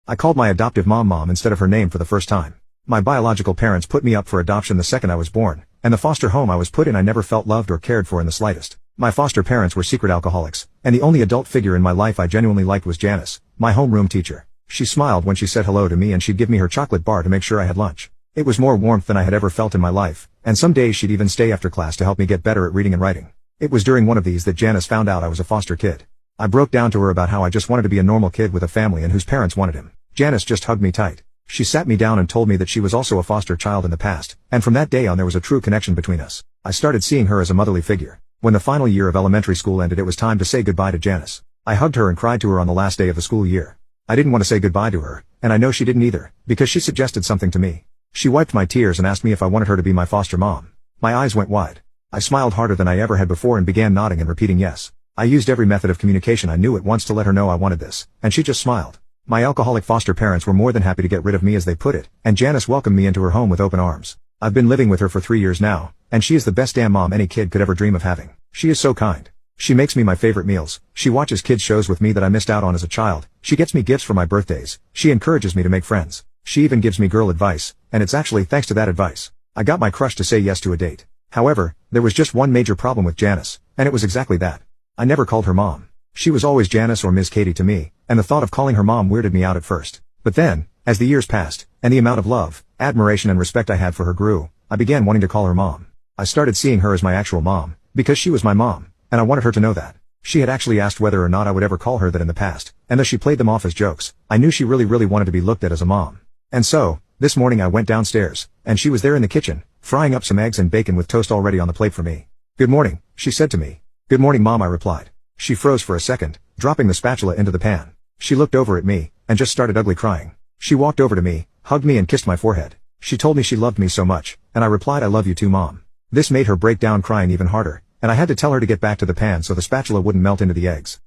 I called my adoptive mom instead of her name for the first time. My biological parents put me up for adoption the second I was born, and the foster home I was put in I never felt loved or cared for in the slightest. My foster parents were secret alcoholics, and the only adult figure in my life I genuinely liked was Janice, my homeroom teacher. She smiled when she said hello to me and she'd give me her chocolate bar to make sure I had lunch. It was more warmth than I had ever felt in my life, and some days she'd even stay after class to help me get better at reading and writing. It was during one of these that Janice found out I was a foster kid. I broke down to her about how I just wanted to be a normal kid with a family and whose parents wanted him. Janice just hugged me tight. She sat me down and told me that she was also a foster child in the past, and from that day on there was a true connection between us. I started seeing her as a motherly figure. When the final year of elementary school ended, it was time to say goodbye to Janice. I hugged her and cried to her on the last day of the school year. I didn't want to say goodbye to her, and I know she didn't either, because she suggested something to me. She wiped my tears and asked me if I wanted her to be my foster mom. My eyes went wide. I smiled harder than I ever had before and began nodding and repeating yes. I used every method of communication I knew at once to let her know I wanted this, and she just smiled. My alcoholic foster parents were more than happy to get rid of me, as they put it, and Janice welcomed me into her home with open arms. I've been living with her for 3 years now, and she is the best damn mom any kid could ever dream of having. She is so kind. She makes me my favorite meals. She watches kids shows with me that I missed out on as a child. She gets me gifts for my birthdays. She encourages me to make friends. She even gives me girl advice, and it's actually thanks to that advice I got my crush to say yes to a date. However, there was just one major problem with Janice, and it was exactly that. I never called her mom. She was always Janice or Ms. Katie to me, and the thought of calling her mom weirded me out at first. But then, as the years passed, and the amount of love, admiration and respect I had for her grew, I began wanting to call her mom. I started seeing her as my actual mom, because she was my mom, and I wanted her to know that. She had actually asked whether or not I would ever call her that in the past, and though she played them off as jokes, I knew she really wanted to be looked at as a mom. And so, this morning I went downstairs, and she was there in the kitchen, frying up some eggs and bacon with toast already on the plate for me. "Good morning," she said to me. "Good morning, Mom," I replied. She froze for a second, dropping the spatula into the pan. She looked over at me, and just started ugly crying. She walked over to me, hugged me and kissed my forehead. She told me she loved me so much, and I replied, "I love you too, Mom." This made her break down crying even harder, and I had to tell her to get back to the pan so the spatula wouldn't melt into the eggs.